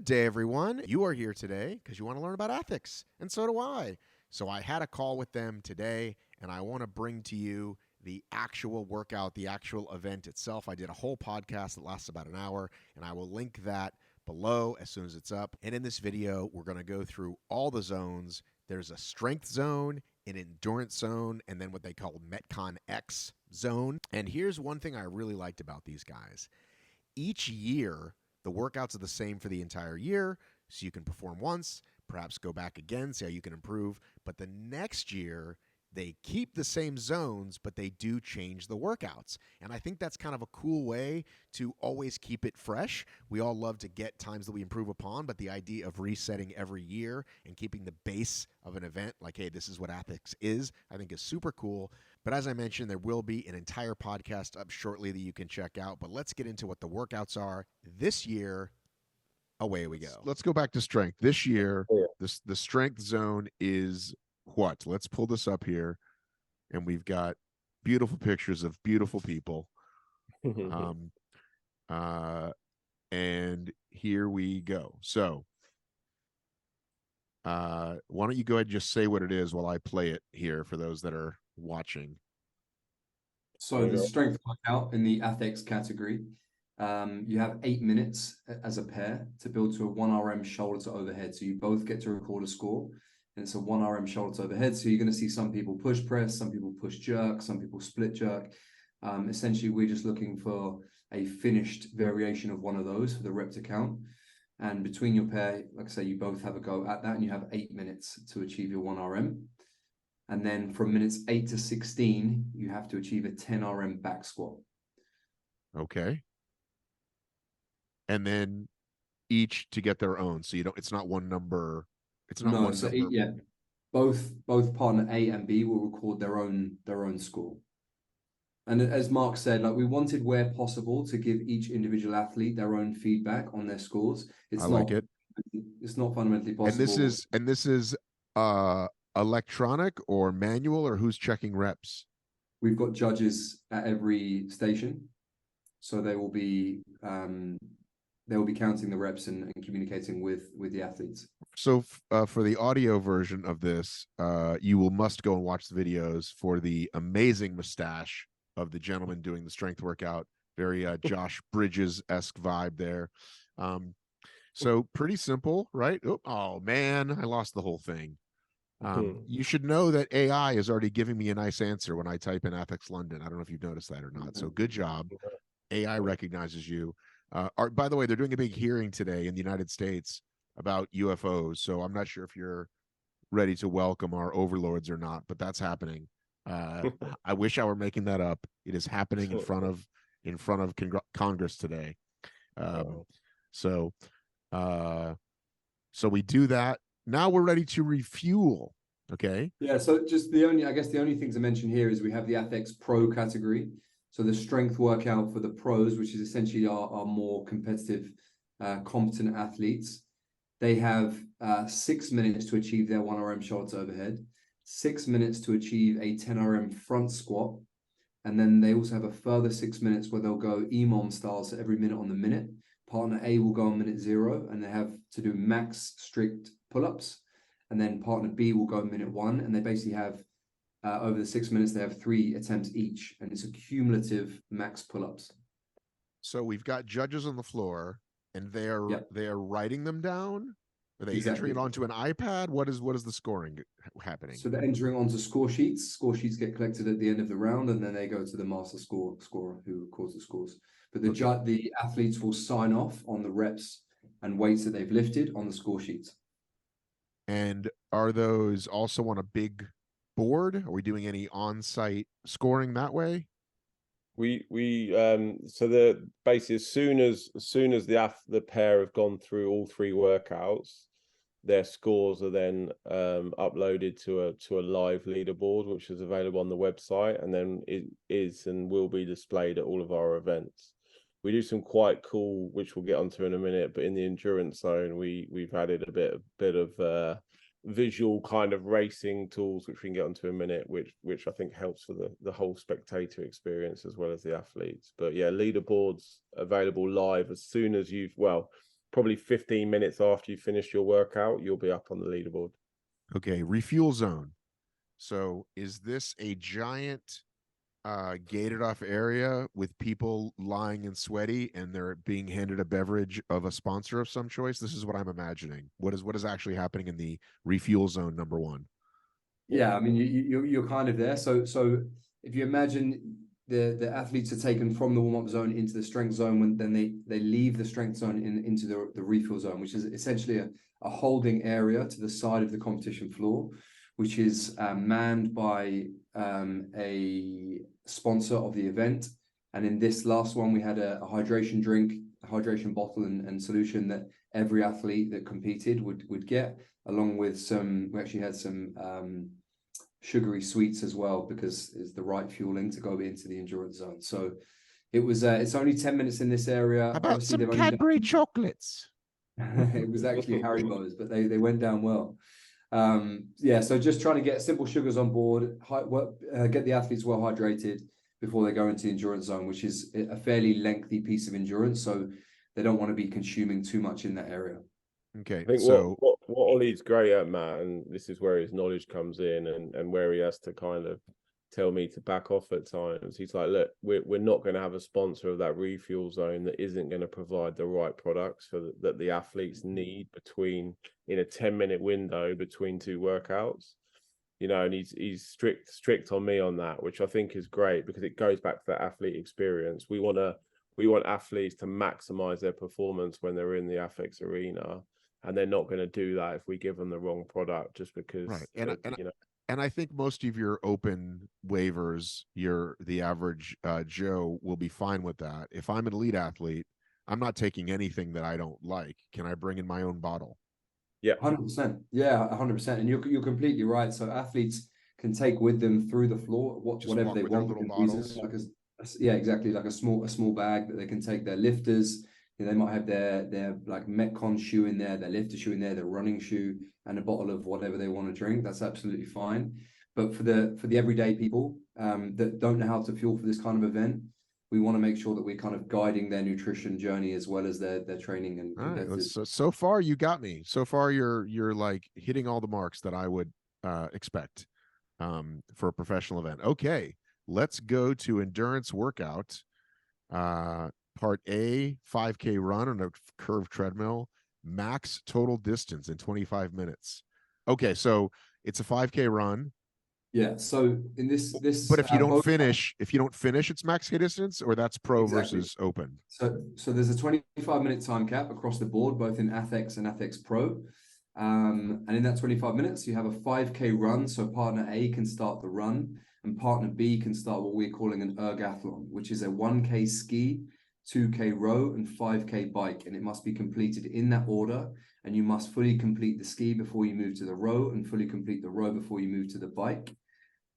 Good day, everyone. You are here today because you want to learn about ethics, and so do I. So I had a call with them today, and I want to bring to you the actual workout, the actual event itself. I did a whole podcast that lasts about an hour, and I will link that below as soon as it's up. And in this video, we're going to go through all the zones. There's a strength zone, an endurance zone, and then what they call Metcon X zone. And here's one thing I really liked about these guys. Each year, the workouts are the same for the entire year, so you can perform once, perhaps go back again, see how you can improve. But the next year, they keep the same zones, but they do change the workouts. And I think that's kind of a cool way to always keep it fresh. We all love to get times that we improve upon, but the idea of resetting every year and keeping the base of an event, like, hey, this is what ATHX is, I think is super cool. But as I mentioned, there will be an entire podcast up shortly that you can check out. But let's get into what the workouts are this year. Away we go. Let's go back to strength. This year, the strength zone is what? Let's pull this up here. And we've got beautiful pictures of beautiful people. And here we go. So why don't you go ahead and just say what it is while I play it here for those that are watching. So the strength workout in the ATHX category, you have 8 minutes as a pair to build to a 1 RM shoulder to overhead. So you both get to record a score, and it's a 1 RM shoulder to overhead. So you're going to see some people push press, some people push jerk, some people split jerk. Essentially, we're just looking for a finished variation of one of those for the rep to count. And between your pair, like I say, you both have a go at that, and you have 8 minutes to achieve your 1 RM. And then from minutes 8 to 16, you have to achieve a 10 RM back squat. Okay. And then each to get their own. So you don't, it's not one number. It's not one number. Yeah. Both partner A and B will record their own score. And as Mark said, like, we wanted where possible to give each individual athlete their own feedback on their scores. It's not fundamentally possible. And this is electronic or manual, or who's checking reps? We've got judges at every station, so they will be counting the reps and communicating with the athletes. So for the audio version of this, you must go and watch the videos for the amazing mustache of the gentleman doing the strength workout. Very Josh Bridges-esque vibe there. So pretty simple, right? Oh man, I lost the whole thing. You should know that AI is already giving me a nice answer when I type in ATHX London. I don't know if you've noticed that or not. So good job. AI recognizes you. By the way, they're doing a big hearing today in the United States about UFOs. So I'm not sure if you're ready to welcome our overlords or not, but that's happening. I wish I were making that up. It is happening in front of Congress today. So we do that. Now we're ready to refuel. Okay. Yeah. So just the only thing to mention here is we have the ATHX Pro category. So the strength workout for the pros, which is essentially our more competitive, competent athletes, they have 6 minutes to achieve their 1 RM shoulder to overhead, 6 minutes to achieve a 10 RM front squat, and then they also have a further 6 minutes where they'll go EMOM style, so every minute on the minute. Partner A will go on minute 0, and they have to do max strict pull-ups, and then partner B will go minute 1, and they basically have over the 6 minutes, they have 3 attempts each, and it's a cumulative max pull-ups. So we've got judges on the floor, and they are writing them down. Are they entering it onto an iPad? What is the scoring happening? So they're entering onto score sheets. Score sheets get collected at the end of the round, and then they go to the master scorer who records the scores. But the athletes will sign off on the reps and weights that they've lifted on the score sheets. And are those also on a big board? Are we doing any on-site scoring that way? So the basically as soon as the pair have gone through all 3 workouts, their scores are then uploaded to a live leaderboard, which is available on the website, and then it is and will be displayed at all of our events. We do some quite cool, which we'll get onto in a minute, but in the endurance zone, we've added a bit of visual kind of racing tools, which we can get onto in a minute, which I think helps for the whole spectator experience as well as the athletes. But yeah, leaderboards available live as soon as probably 15 minutes after you finish your workout, you'll be up on the leaderboard. Okay, refuel zone. So is this a giant gated off area with people lying and sweaty and they're being handed a beverage of a sponsor of some choice? This is what I'm imagining. What is actually happening in the refuel zone number 1? Yeah, I mean, you're kind of there. So if you imagine the athletes are taken from the warm-up zone into the strength zone, when then they leave the strength zone into the refuel zone, which is essentially a holding area to the side of the competition floor, which is manned by a sponsor of the event. And in this last one, we had a hydration drink, a hydration bottle and solution that every athlete that competed would get, along with we actually had some sugary sweets as well, because it's the right fueling to go into the endurance zone. So it was it's only 10 minutes in this area. How about Obviously, some Cadbury chocolates? It was actually Haribo's, but they went down well. Yeah, so just trying to get simple sugars on board, get the athletes well hydrated before they go into the endurance zone, which is a fairly lengthy piece of endurance. So they don't want to be consuming too much in that area. Okay, I think so what Ollie's great at, Matt, and this is where his knowledge comes in, and where he has to kind of tell me to back off at times. He's like, look, we're not going to have a sponsor of that refuel zone that isn't going to provide the right products that the athletes need in a 10-minute window between 2 workouts. You know, and he's strict on me on that, which I think is great, because it goes back to that athlete experience. We want athletes to maximize their performance when they're in the ATHX arena. And they're not going to do that if we give them the wrong product, just because, right. you know. And I think most of your open waivers, the average Joe will be fine with that. If I'm an elite athlete, I'm not taking anything that I don't like. Can I bring in my own bottle? Yeah, 100%. Yeah, 100%. And you're completely right. So athletes can take with them through the floor whatever they want within reason. Yeah, exactly. Like a small bag that they can take their lifters. They might have their like Metcon shoe in there, their lifter shoe in there, their running shoe, and a bottle of whatever they want to drink. That's absolutely fine. But for the everyday people that don't know how to fuel for this kind of event, we want to make sure that we're kind of guiding their nutrition journey as well as their training and competitive. So far you got me. So far you're like hitting all the marks that I would expect for a professional event. Okay, let's go to endurance workout. Part A, 5K run on a curved treadmill, max total distance in 25 minutes. Okay, so it's a 5K run. Yeah. So in this, but if you don't finish, it's max K distance, or that's pro versus open. So there's a 25-minute time cap across the board, both in ATHX and ATHX Pro. And in that 25 minutes, you have a 5K run. So partner A can start the run, and partner B can start what we're calling an ergathlon, which is a 1K ski, 2K row, and 5K bike. And it must be completed in that order. And you must fully complete the ski before you move to the row, and fully complete the row before you move to the bike.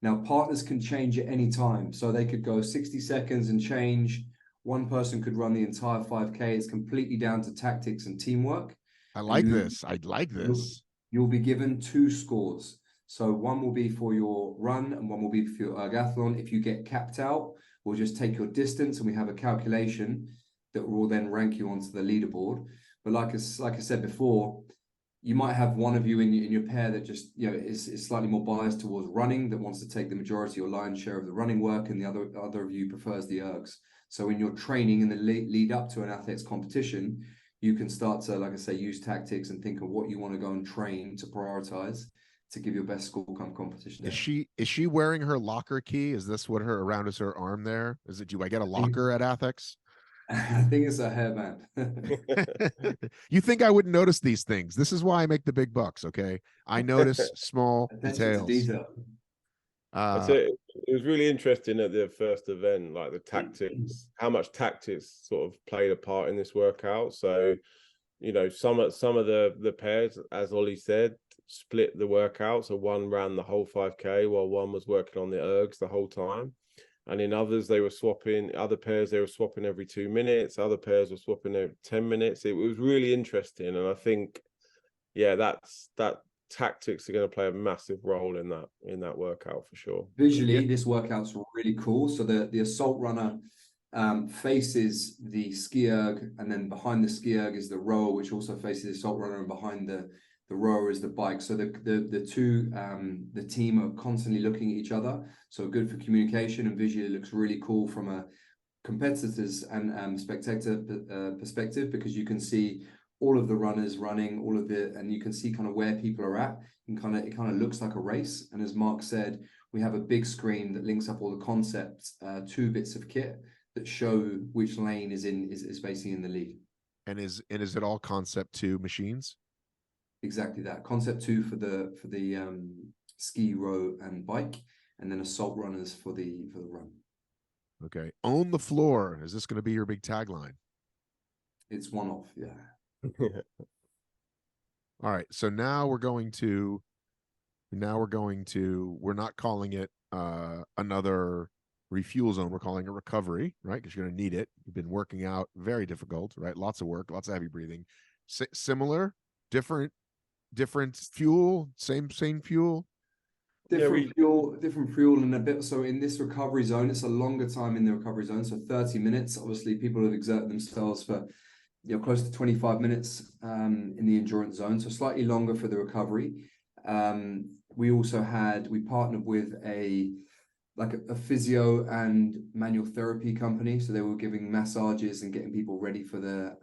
Now, partners can change at any time. So they could go 60 seconds and change. One person could run the entire 5K. It's completely down to tactics and teamwork. I like this. I'd like this. You'll be given 2 scores. So one will be for your run and one will be for your ergathlon. If you get capped out, we'll just take your distance and we have a calculation that will then rank you onto the leaderboard. But like I said before, you might have one of you in your pair that just, is slightly more biased towards running, that wants to take the majority or lion's share of the running work, and the other of you prefers the ergs. So in your training in the lead up to an ATHX competition, you can start to, like I say, use tactics and think of what you want to go and train to prioritize to give your best score come competition. Is she wearing her locker key? Is this what is her arm there? Do I get a locker at ATHX? I think it's a hairband. You think I wouldn't notice these things? This is why I make the big bucks. Okay, I notice small details. Detail. It was really interesting at the first event, like the tactics, how much tactics sort of played a part in this workout. So, some of the pairs, as Ollie said, split the workout. So one ran the whole 5K while one was working on the ergs the whole time. And in others, other pairs, they were swapping every 2 minutes. Other pairs were swapping every 10 minutes. It was really interesting. And I think, that tactics are going to play a massive role in that workout for sure. Visually, this workout's really cool. So the assault runner faces the ski erg, and then behind the ski erg is the rower, which also faces the assault runner, and behind the rower is the bike. So the team are constantly looking at each other. So good for communication, and visually it looks really cool from a competitors and spectator perspective, because you can see all of the runners running, and you can see kind of where people are at, and it kind of looks like a race. And as Mark said, we have a big screen that links up all the concepts, 2 bits of kit that show which lane is basically in the lead. And is it all Concept 2 machines? Exactly that. Concept 2 for the ski, row, and bike, and then assault runners for the run. Okay. Own the floor. Is this going to be your big tagline? It's one off, yeah. All right. So now we're not calling it another refuel zone. We're calling it recovery, right? Because you're going to need it. You've been working out, very difficult, right? Lots of work, lots of heavy breathing. Similar, different fuel, same fuel. Different fuel and a bit. So in this recovery zone, it's a longer time in the recovery zone. So 30 minutes. Obviously, people have exerted themselves for close to 25 minutes in the endurance zone. So slightly longer for the recovery. We partnered with a physio and manual therapy company. So they were giving massages and getting people ready for the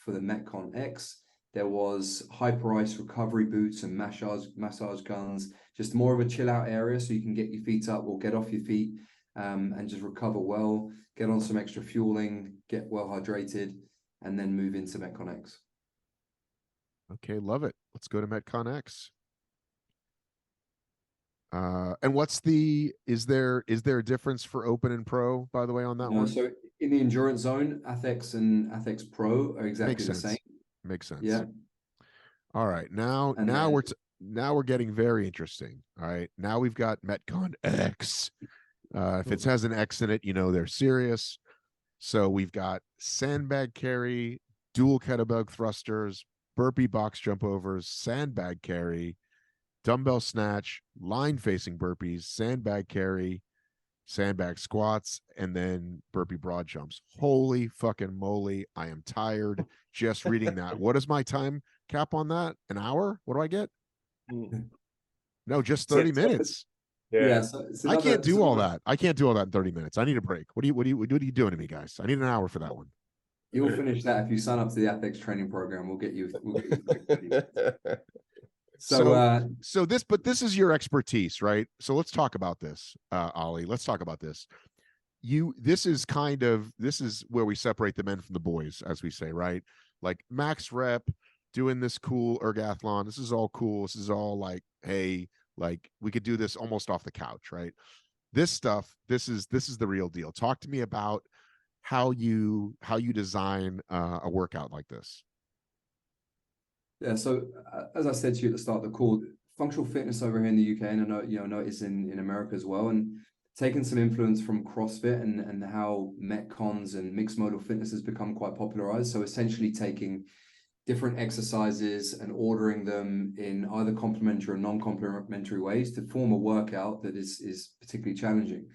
Metcon X. There was hyper ice recovery boots and massage guns, just more of a chill out area, so you can get your feet up or get off your feet and just recover well, get on some extra fueling, get well hydrated, and then move into Metcon X. Okay, love it. Let's go to Metcon X. And is there a difference for open and pro, by the way, on that one? So in the endurance zone, ATHX and ATHX Pro are exactly the same. Makes sense. Yeah. All right. Now we're getting very interesting. All right. Now we've got Metcon X. If it has an X in it, they're serious. So we've got sandbag carry, dual kettlebell thrusters, burpee box jump overs, sandbag carry, dumbbell snatch, line facing burpees, sandbag carry, sandbag squats, and then burpee broad jumps. Holy fucking moly. I am tired just reading that. What is my time cap on that? An hour? What do I get? No, just 30 minutes. Yeah. I can't do all that. I can't do all that in 30 minutes. I need a break. What are you doing to me, guys? I need an hour for that one. You'll finish that if you sign up to the ATHX training program. We'll get you. So this is your expertise, right? So let's talk about this, Ollie. Let's talk about this. This is where we separate the men from the boys, as we say, right? Like max rep, doing this cool ergathlon. This is all cool. This is all like, hey, like we could do this almost off the couch, right? This stuff, this is the real deal. Talk to me about how you design a workout like this. Yeah, so as I said to you at the start of the call, functional fitness over here in the UK, and I know it's in America as well, and taking some influence from CrossFit and how Metcons and mixed modal fitness has become quite popularized. So essentially taking different exercises and ordering them in either complementary or non-complementary ways to form a workout that is particularly challenging,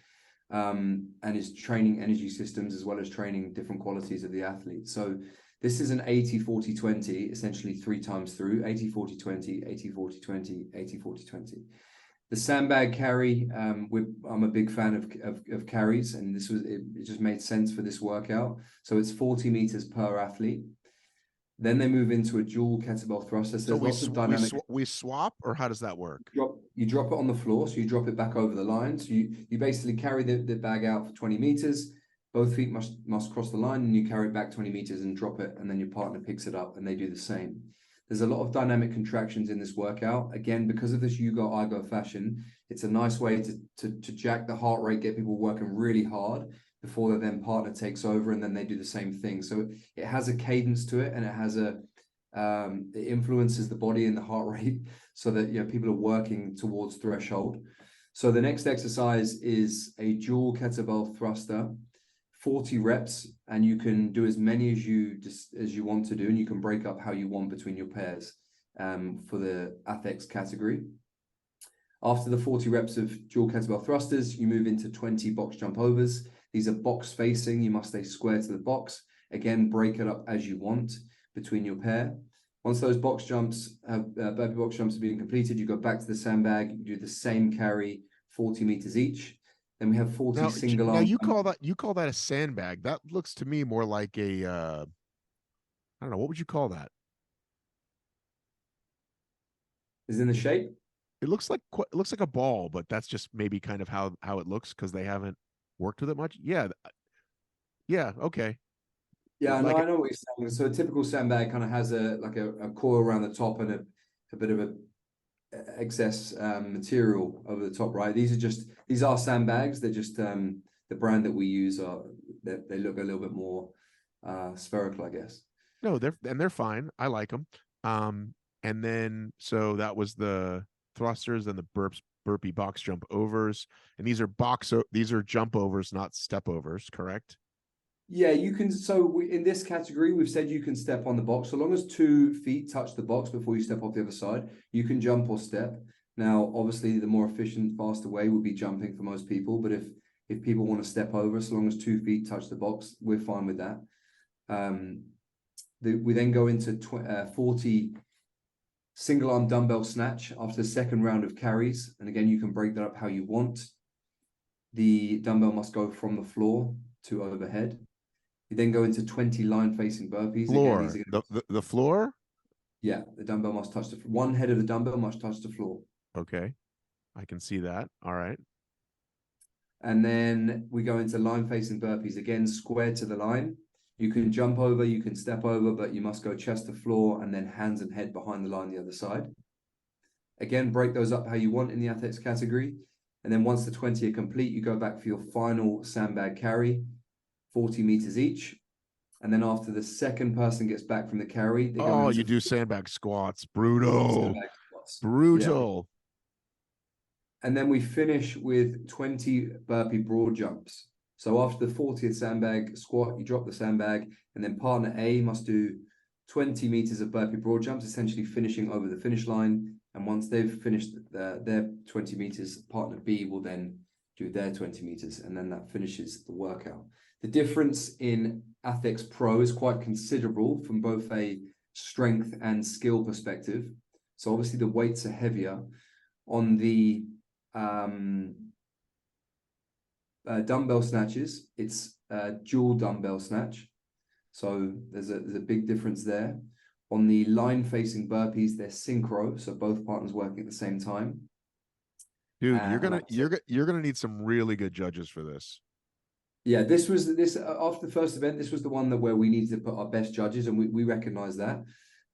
and is training energy systems as well as training different qualities of the athlete. So this is an 80-40-20, essentially 3 times through, 80-40-20, 80-40-20, 80-40-20. The sandbag carry, I'm a big fan of carries, and it just made sense for this workout. So it's 40 meters per athlete. Then they move into a dual kettlebell thruster. So we swap, or how does that work? You drop it on the floor, so you drop it back over the line. So you basically carry the bag out for 20 meters. Both feet must cross the line, and you carry it back 20 meters and drop it, and then your partner picks it up, and they do the same. There's a lot of dynamic contractions in this workout. Again, because of this you go, I go fashion, it's a nice way to jack the heart rate, get people working really hard before their then partner takes over, and then they do the same thing. So it has a cadence to it, and it has it influences the body and the heart rate so that people are working towards threshold. So the next exercise is a dual kettlebell thruster, 40 reps, and you can do as many as you want to do, and you can break up how you want between your pairs for the ATHX category. After the 40 reps of dual kettlebell thrusters, you move into 20 box jump overs. These are box facing. You must stay square to the box. Again, break it up as you want between your pair. Once those box jumps have burpee box jumps have been completed, you go back to the sandbag. You do the same carry, 40 meters each. Then we have 40 single Now arm. you call that a sandbag. That looks to me more like a I don't know, what would you call that? Is in the shape. It looks like a ball, but that's just maybe kind of how it looks because they haven't worked with it much. Yeah, yeah, okay. Yeah, I Like know what you're saying. So a typical sandbag kind of has a coil around the top and a bit of a excess material over the top, right? These are sandbags. They're just the brand that we use they look a little bit more spherical, I guess. no, they're fine. I like them. And then so that was the thrusters and the burpee box jump overs, and these are jump overs, not step overs, correct? Yeah, you can. So in this category, we've said you can step on the box. So long as 2 feet touch the box before you step off the other side, you can jump or step. Now, obviously, the more efficient, faster way would be jumping for most people. But if people want to step over, so long as 2 feet touch the box, we're fine with that. We then go into 40 single arm dumbbell snatch after the second round of carries. And again, you can break that up how you want. The dumbbell must go from the floor to overhead. You then go into 20 line-facing burpees. Floor. Again, The floor? Yeah, the dumbbell must touch one head of the dumbbell must touch the floor. Okay. I can see that. All right. And then we go into line-facing burpees. Again, square to the line. You can jump over, you can step over, but you must go chest to floor and then hands and head behind the line the other side. Again, break those up how you want in the ATHX category. And then once the 20 are complete, you go back for your final sandbag carry, 40 meters each. And then after the second person gets back from the carry, they go you do sandbag squats. Brutal. sandbag squats. Brutal. Yeah. And then we finish with 20 burpee broad jumps. So after the 40th sandbag squat, you drop the sandbag, and then partner A must do 20 meters of burpee broad jumps, essentially finishing over the finish line. And once they've finished their 20 meters, partner B will then do their 20 meters, and then that finishes the workout. The difference in ATHX Pro is quite considerable from both a strength and skill perspective. So obviously the weights are heavier. On the dumbbell snatches, it's dual dumbbell snatch. So there's a big difference there. On the line-facing burpees, they're synchro, so both partners working at the same time. Dude, you're gonna need some really good judges for this. Yeah, this after the first event, this was the one where we needed to put our best judges, and we recognize that.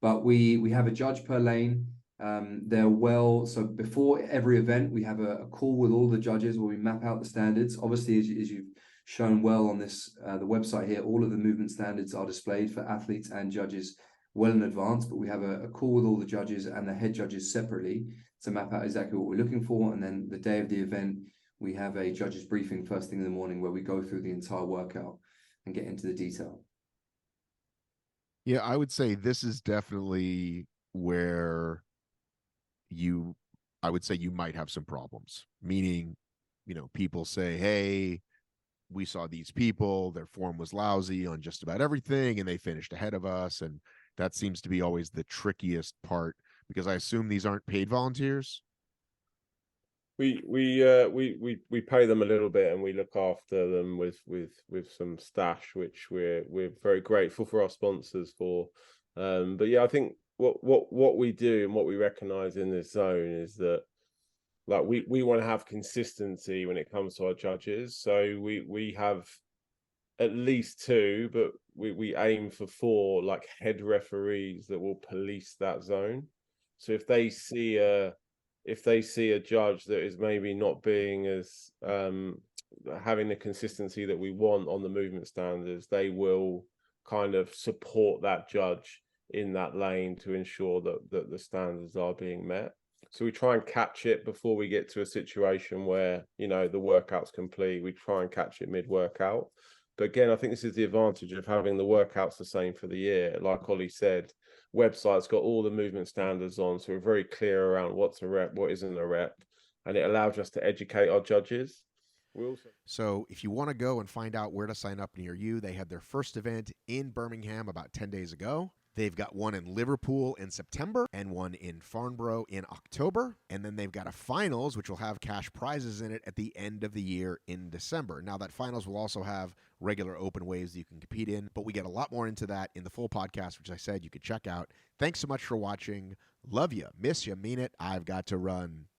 But we have a judge per lane. So before every event, we have a call with all the judges where we map out the standards. Obviously, as you've shown well on this the website here, all of the movement standards are displayed for athletes and judges well in advance. But we have a call with all the judges and the head judges separately to map out exactly what we're looking for. And then the day of the event, we have a judges briefing first thing in the morning where we go through the entire workout and get into the detail. Yeah, I would say this is definitely where I would say you might have some problems. Meaning, people say, hey, we saw these people, their form was lousy on just about everything, and they finished ahead of us. And that seems to be always the trickiest part, because I assume these aren't paid volunteers. We pay them a little bit, and we look after them with some stash, which we're very grateful for our sponsors for. But yeah, I think what we do and what we recognize in this zone is that, like, we want to have consistency when it comes to our judges. So we have at least 2, but we aim for 4 like head referees that will police that zone. So if they see a judge that is maybe not being as having the consistency that we want on the movement standards, they will kind of support that judge in that lane to ensure that the standards are being met. So we try and catch it before we get to a situation where, the workout's complete. We try and catch it mid-workout. But again, I think this is the advantage of having the workouts the same for the year. Like Ollie said, website's got all the movement standards on, so we're very clear around what's a rep, what isn't a rep, and it allows us to educate our judges. We also So if you want to go and find out where to sign up near you, they had their first event in Birmingham about 10 days ago. They've got one in Liverpool in September and one in Farnborough in October. And then they've got a finals, which will have cash prizes in it at the end of the year in December. Now, that finals will also have regular open waves that you can compete in, but we get a lot more into that in the full podcast, which I said you could check out. Thanks so much for watching. Love you. Miss you. Mean it. I've got to run.